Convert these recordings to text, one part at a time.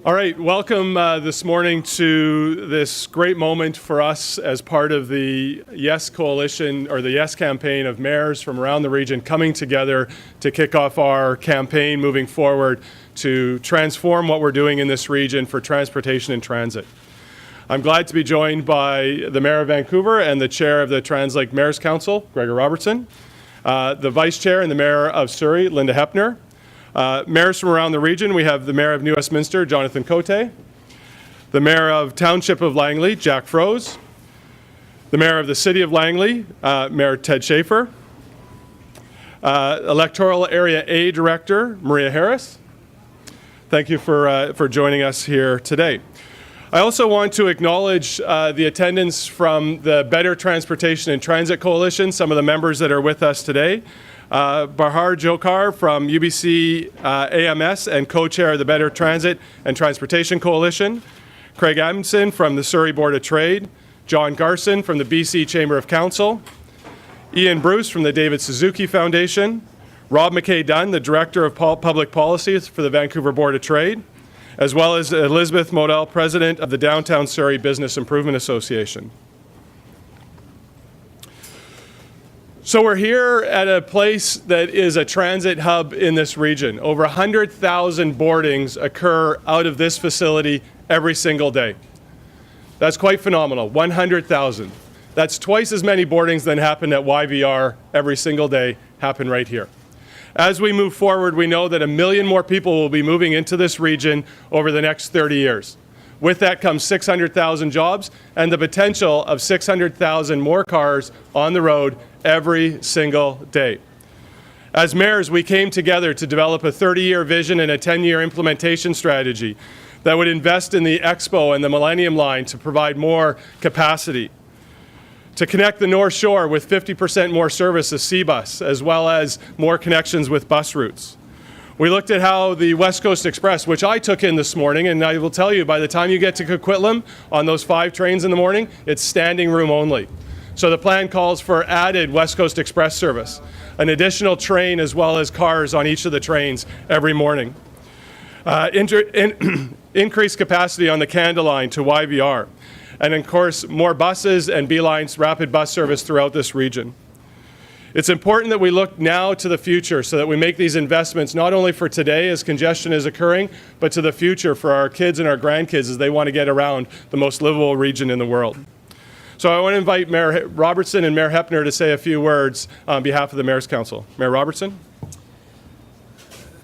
All right, welcome this morning to this great moment for us as part of the Yes Coalition, or the Yes campaign of mayors from around the region coming together to kick off our campaign moving forward to transform what we're doing in this region for transportation and transit. I'm glad to be joined by the Mayor of Vancouver and the Chair of the Trans-Lake Mayors Council, Gregor Robertson, the Vice Chair and the Mayor of Surrey, Linda Hepner. Mayors from around the region, we have the Mayor of New Westminster, Jonathan Cote, the Mayor of Township of Langley, Jack Froese, the Mayor of the City of Langley, Mayor Ted Schaefer, Electoral Area A Director, Maria Harris. Thank you for joining us here today. I also want to acknowledge the attendance from the Better Transportation and Transit Coalition, some of the members that are with us today. Bahar Jokar from UBC AMS and co-chair of the Better Transit and Transportation Coalition, Craig Amundsen from the Surrey Board of Trade, John Garson from the BC Chamber of Council, Ian Bruce from the David Suzuki Foundation, Rob McKay-Dunn, the Director of Public Policy for the Vancouver Board of Trade, as well as Elizabeth Modell, President of the Downtown Surrey Business Improvement Association. So we're here at a place that is a transit hub in this region. Over 100,000 boardings occur out of this facility every single day. That's quite phenomenal, 100,000. That's twice as many boardings than happen at YVR every single day happen right here. As we move forward, we know that 1 million more people will be moving into this region over the next 30 years. With that comes 600,000 jobs and the potential of 600,000 more cars on the road every single day. As mayors, we came together to develop a 30-year vision and a 10-year implementation strategy that would invest in the Expo and the Millennium Line to provide more capacity, to connect the North Shore with 50% more service as C-Bus, as well as more connections with bus routes. We looked at how the West Coast Express, which I took in this morning, and I will tell you, by the time you get to Coquitlam on those 5 trains in the morning, it's standing room only. So the plan calls for added West Coast Express service, an additional train as well as cars on each of the trains every morning. Increased capacity on the Canada Line to YVR, and of course more buses and B-Line's rapid bus service throughout this region. It's important that we look now to the future so that we make these investments not only for today as congestion is occurring, but to the future for our kids and our grandkids as they want to get around the most livable region in the world. So I want to invite Mayor Robertson and Mayor Hepner to say a few words on behalf of the Mayor's Council. Mayor Robertson.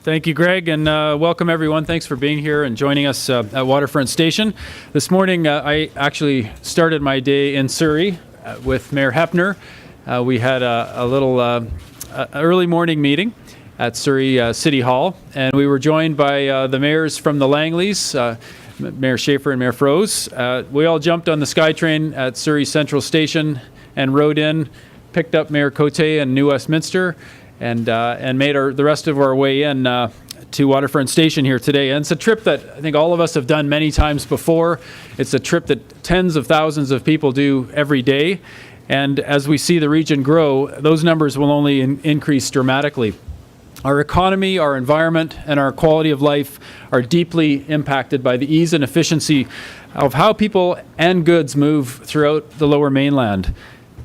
Thank you, Greg, and welcome everyone. Thanks for being here and joining us at Waterfront Station. This morning I actually started my day in Surrey with Mayor Hepner. We had a little early morning meeting at Surrey City Hall, and we were joined by the mayors from the Langleys, Mayor Schaefer and Mayor Froese. We all jumped on the SkyTrain at Surrey Central Station and rode in, picked up Mayor Cote and New Westminster, and made the rest of our way in to Waterfront Station here today. And it's a trip that I think all of us have done many times before. It's a trip that tens of thousands of people do every day. And as we see the region grow, those numbers will only increase dramatically. Our economy, our environment, and our quality of life are deeply impacted by the ease and efficiency of how people and goods move throughout the Lower Mainland.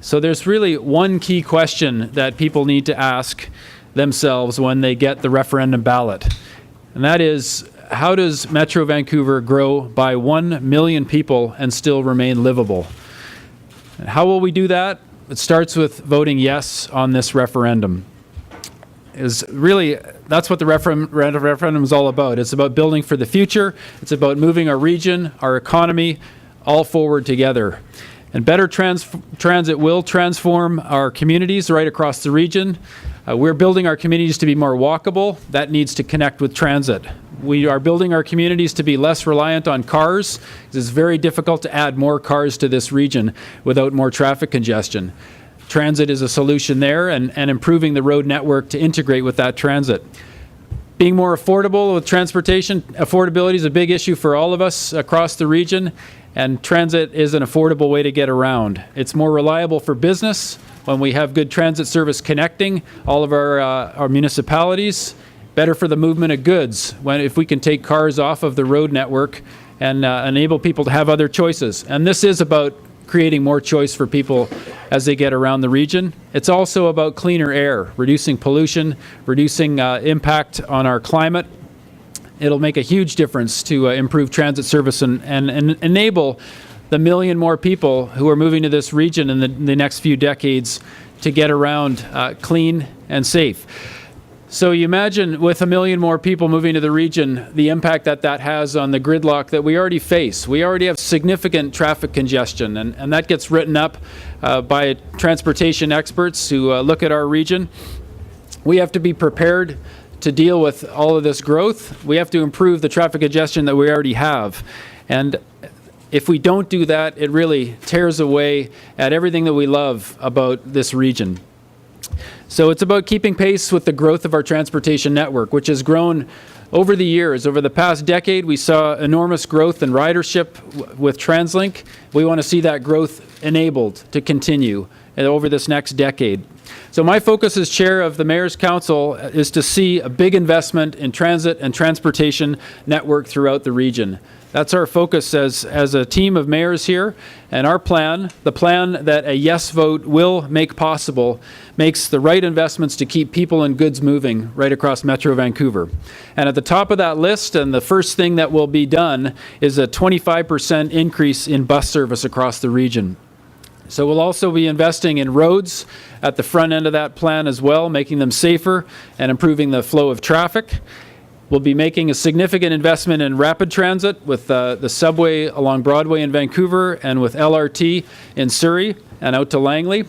So there's really one key question that people need to ask themselves when they get the referendum ballot. And that is, how does Metro Vancouver grow by 1 million people and still remain livable? And how will we do that? It starts with voting yes on this referendum. That's what the referendum is all about. It's about building for the future. It's about moving our region, our economy, all forward together. And better transit will transform our communities right across the region. We're building our communities to be more walkable. That needs to connect with transit. We are building our communities to be less reliant on cars. It's very difficult to add more cars to this region without more traffic congestion. Transit is a solution there, and improving the road network to integrate with that transit. Being more affordable with transportation, affordability is a big issue for all of us across the region, and transit is an affordable way to get around. It's more reliable for business when we have good transit service connecting all of our municipalities, better for the movement of goods if we can take cars off of the road network and enable people to have other choices. And this is about creating more choice for people as they get around the region. It's also about cleaner air, reducing pollution, reducing impact on our climate. It'll make a huge difference to improve transit service and enable the million more people who are moving to this region in the next few decades to get around clean and safe. So you imagine with a million more people moving to the region, the impact that has on the gridlock that we already face. We already have significant traffic congestion, and that gets written up by transportation experts who look at our region. We have to be prepared to deal with all of this growth. We have to improve the traffic congestion that we already have. And if we don't do that, it really tears away at everything that we love about this region. So it's about keeping pace with the growth of our transportation network, which has grown over the years. Over the past decade, we saw enormous growth in ridership with TransLink. We want to see that growth enabled to continue over this next decade. So my focus as chair of the Mayor's Council is to see a big investment in transit and transportation network throughout the region. That's our focus as a team of mayors here. And our plan, the plan that a yes vote will make possible, makes the right investments to keep people and goods moving right across Metro Vancouver. And at the top of that list, and the first thing that will be done, is a 25% increase in bus service across the region. So we'll also be investing in roads at the front end of that plan as well, making them safer and improving the flow of traffic. We'll be making a significant investment in rapid transit with the subway along Broadway in Vancouver and with LRT in Surrey and out to Langley.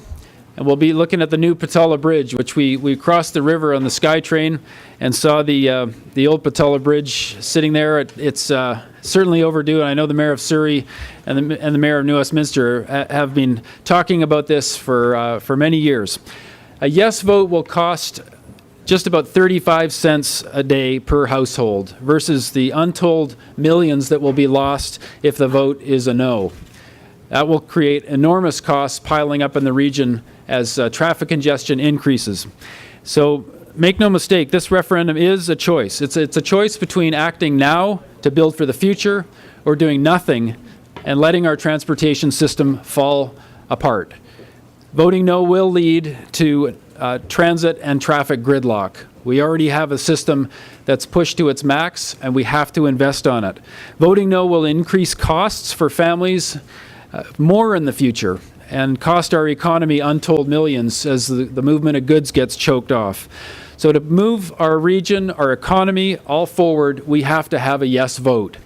And we'll be looking at the new Patala Bridge, which we crossed the river on the SkyTrain and saw the old Patala Bridge sitting there. It's certainly overdue, and I know the Mayor of Surrey and the Mayor of New Westminster have been talking about this for many years. A yes vote will cost just about 35 cents a day per household versus the untold millions that will be lost if the vote is a no. That will create enormous costs piling up in the region as traffic congestion increases. So make no mistake, this referendum is a choice. It's a choice between acting now to build for the future or doing nothing and letting our transportation system fall apart. Voting no will lead to transit and traffic gridlock. We already have a system that's pushed to its max, and we have to invest on it. Voting no will increase costs for families more in the future and cost our economy untold millions as the movement of goods gets choked off. So to move our region, our economy all forward, we have to have a yes vote.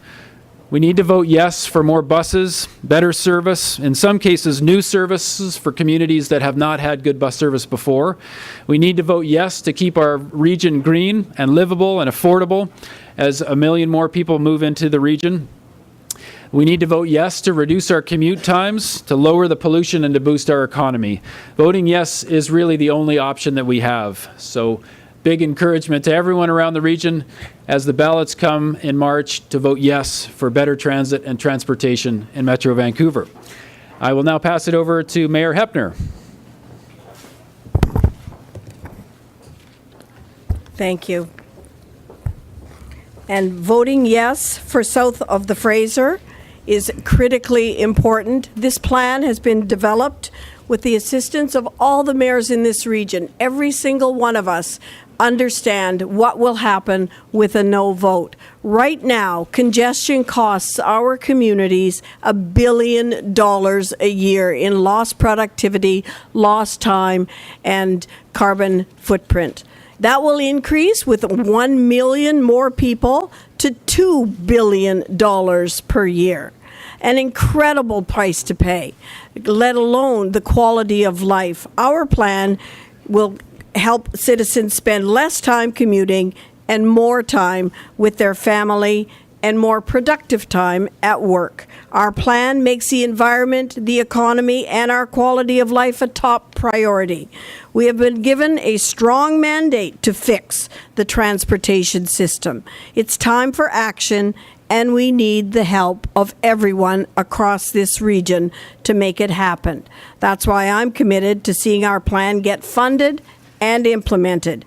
We need to vote yes for more buses, better service, in some cases new services for communities that have not had good bus service before. We need to vote yes to keep our region green and livable and affordable as a million more people move into the region. We need to vote yes to reduce our commute times, to lower the pollution, and to boost our economy. Voting yes is really the only option that we have. So big encouragement to everyone around the region as the ballots come in March to vote yes for better transit and transportation in Metro Vancouver. I will now pass it over to Mayor Hepner. Thank you. And voting yes for south of the Fraser is critically important. This plan has been developed with the assistance of all the mayors in this region. Every single one of us understand what will happen with a no vote. Right now, congestion costs our communities $1 billion a year in lost productivity, lost time, and carbon footprint. That will increase with 1 million more people to $2 billion per year. An incredible price to pay, let alone the quality of life. Our plan will help citizens spend less time commuting and more time with their family and more productive time at work. Our plan makes the environment, the economy, and our quality of life a top priority. We have been given a strong mandate to fix the transportation system. It's time for action, and we need the help of everyone across this region to make it happen. That's why I'm committed to seeing our plan get funded and implemented.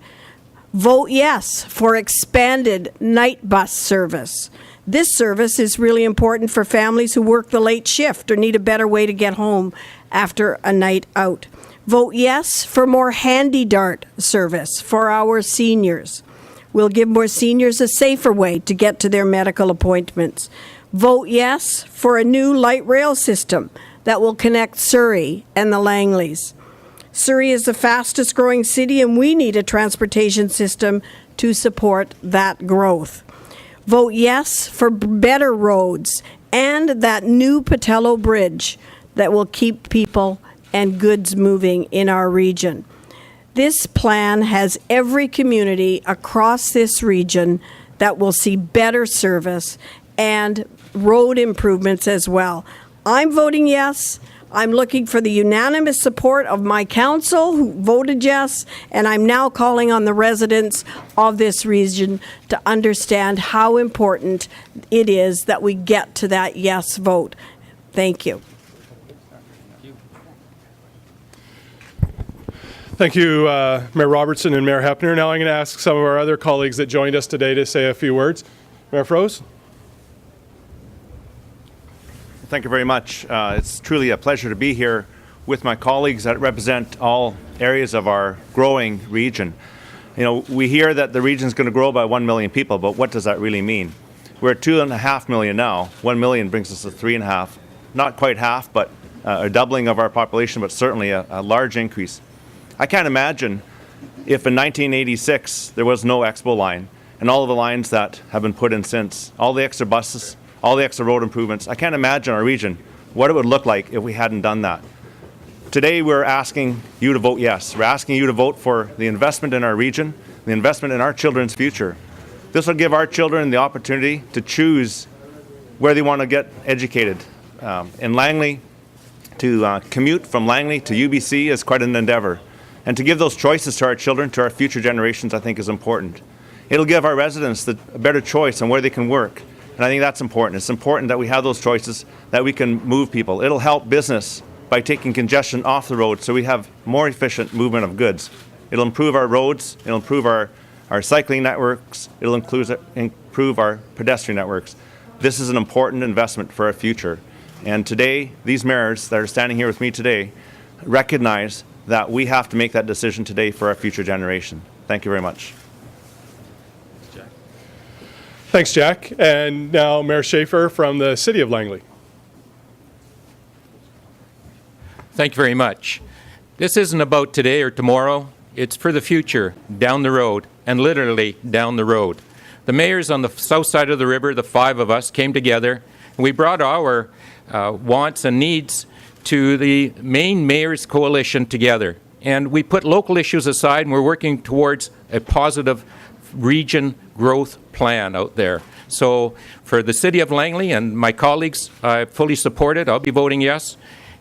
Vote yes for expanded night bus service. This service is really important for families who work the late shift or need a better way to get home after a night out. Vote yes for more Handy Dart service for our seniors. We'll give more seniors a safer way to get to their medical appointments. Vote yes for a new light rail system that will connect Surrey and the Langleys. Surrey is the fastest growing city, and we need a transportation system to support that growth. Vote yes for better roads and that new Patello Bridge that will keep people and goods moving in our region. This plan has every community across this region that will see better service and road improvements as well. I'm voting yes. I'm looking for the unanimous support of my council who voted yes, and I'm now calling on the residents of this region to understand how important it is that we get to that yes vote. Thank you. Thank you, Mayor Robertson and Mayor Hepner. Now I'm going to ask some of our other colleagues that joined us today to say a few words. Mayor Froese. Thank you very much. It's truly a pleasure to be here with my colleagues that represent all areas of our growing region. You know, we hear that the region is going to grow by 1 million people, but what does that really mean? We're at 2.5 million now. 1 million brings us to 3.5. Not quite half, but a doubling of our population, but certainly a large increase. I can't imagine if in 1986 there was no Expo line and all of the lines that have been put in since, all the extra buses, all the extra road improvements. I can't imagine our region, what it would look like if we hadn't done that. Today we're asking you to vote yes. We're asking you to vote for the investment in our region, the investment in our children's future. This will give our children the opportunity to choose where they want to get educated. In Langley, to commute from Langley to UBC is quite an endeavor. And to give those choices to our children, to our future generations, I think is important. It'll give our residents a better choice on where they can work. And I think that's important. It's important that we have those choices, that we can move people. It'll help business by taking congestion off the road so we have more efficient movement of goods. It'll improve our roads. It'll improve our cycling networks. It'll improve our pedestrian networks. This is an important investment for our future. And today, these mayors that are standing here with me today recognize that we have to make that decision today for our future generation. Thank you very much. Thanks, Jack. And now Mayor Schaefer from the City of Langley. Thank you very much. This isn't about today or tomorrow. It's for the future, down the road, and literally down the road. The mayors on the south side of the river, the 5 of us, came together, and we brought our wants and needs to the main mayors coalition together. And we put local issues aside, and we're working towards a positive region growth plan out there. So for the City of Langley and my colleagues, I fully support it. I'll be voting yes.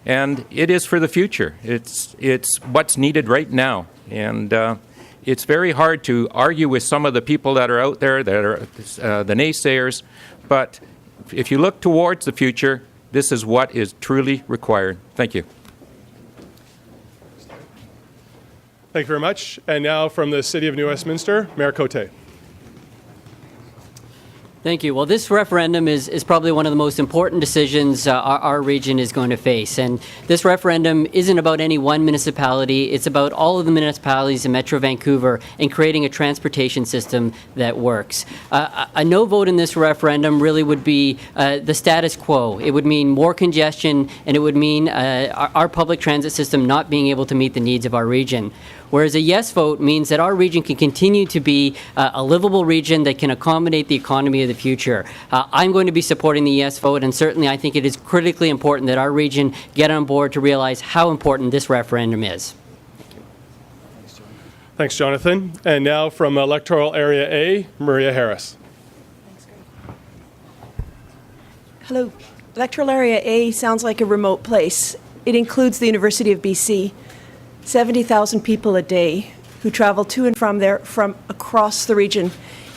And it is for the future. It's what's needed right now. And it's very hard to argue with some of the people that are out there that are the naysayers. But if you look towards the future, this is what is truly required. Thank you. Thank you very much. And now from the City of New Westminster, Mayor Cote. Thank you. Well, this referendum is probably one of the most important decisions our region is going to face. And this referendum isn't about any one municipality. It's about all of the municipalities in Metro Vancouver and creating a transportation system that works. A no vote in this referendum really would be the status quo. It would mean more congestion, and it would mean our public transit system not being able to meet the needs of our region. Whereas a yes vote means that our region can continue to be a livable region that can accommodate the economy of the future. I'm going to be supporting the yes vote, and certainly I think it is critically important that our region get on board to realize how important this referendum is. Thanks, Jonathan. And now from Electoral Area A, Maria Harris. Hello. Electoral Area A sounds like a remote place. It includes the University of BC. 70,000 people a day who travel to and from there from across the region.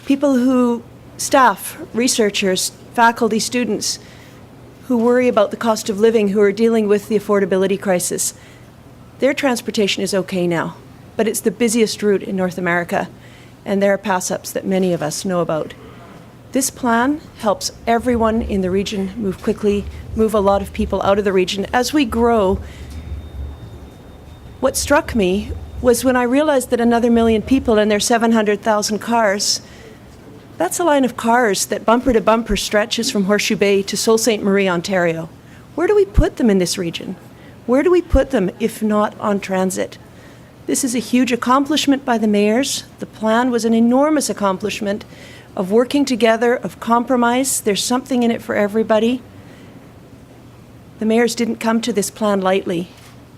People who, staff, researchers, faculty, students, who worry about the cost of living, who are dealing with the affordability crisis. Their transportation is okay now, but it's the busiest route in North America. and there are pass-ups that many of us know about. This plan helps everyone in the region move quickly, move a lot of people out of the region. As we grow, what struck me was when I realized that another million people and their 700,000 cars, that's a line of cars that bumper to bumper stretches from Horseshoe Bay to Sault Ste. Marie, Ontario. Where do we put them in this region? Where do we put them if not on transit? This is a huge accomplishment by the mayors. The plan was an enormous accomplishment of working together, of compromise. There's something in it for everybody. The mayors didn't come to this plan lightly.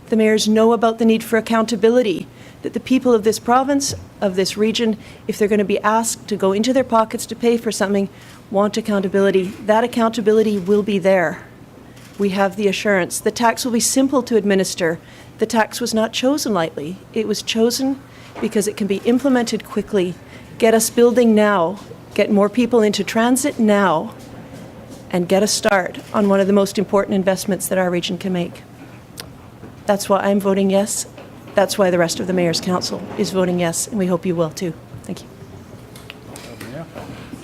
The mayors know about the need for accountability, that the people of this province, of this region, if they're going to be asked to go into their pockets to pay for something, want accountability. That accountability will be there. We have the assurance. The tax will be simple to administer. The tax was not chosen lightly. It was chosen because it can be implemented quickly. Get us building now, get more people into transit now, and get a start on one of the most important investments that our region can make. That's why I'm voting yes. That's why the rest of the Mayor's Council is voting yes, and we hope you will too. Thank you.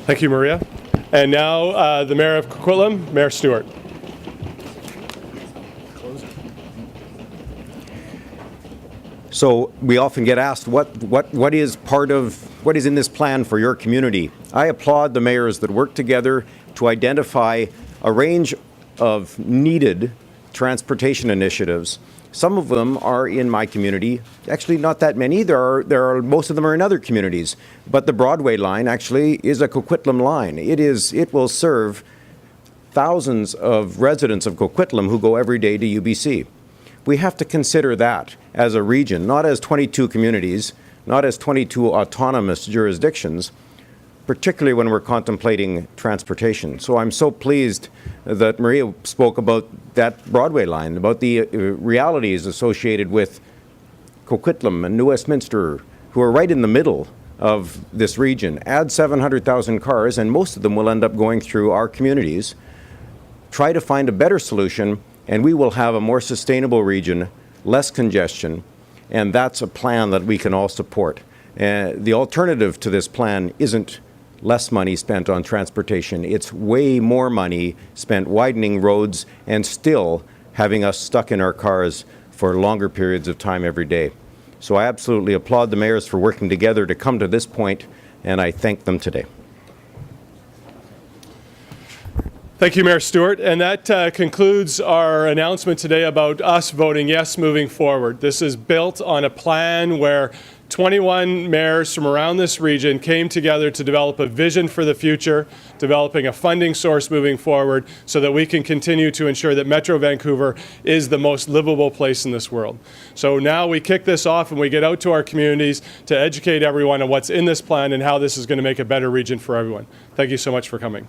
Thank you, Maria. And now the Mayor of Coquitlam, Mayor Stewart. So we often get asked what is in this plan for your community. I applaud the mayors that work together to identify a range of needed transportation initiatives. Some of them are in my community. Actually, not that many. Most of them are in other communities. But the Broadway line actually is a Coquitlam line. It will serve thousands of residents of Coquitlam who go every day to UBC. We have to consider that as a region, not as 22 communities, not as 22 autonomous jurisdictions, particularly when we're contemplating transportation. So I'm so pleased that Maria spoke about that Broadway line, about the realities associated with Coquitlam and New Westminster, who are right in the middle of this region. Add 700,000 cars, and most of them will end up going through our communities. Try to find a better solution, and we will have a more sustainable region, less congestion, and that's a plan that we can all support. The alternative to this plan isn't less money spent on transportation. It's way more money spent widening roads and still having us stuck in our cars for longer periods of time every day. So I absolutely applaud the mayors for working together to come to this point, and I thank them today. Thank you, Mayor Stewart. And that concludes our announcement today about us voting yes moving forward. This is built on a plan where 21 mayors from around this region came together to develop a vision for the future, developing a funding source moving forward so that we can continue to ensure that Metro Vancouver is the most livable place in this world. So now we kick this off and we get out to our communities to educate everyone on what's in this plan and how this is going to make a better region for everyone. Thank you so much for coming.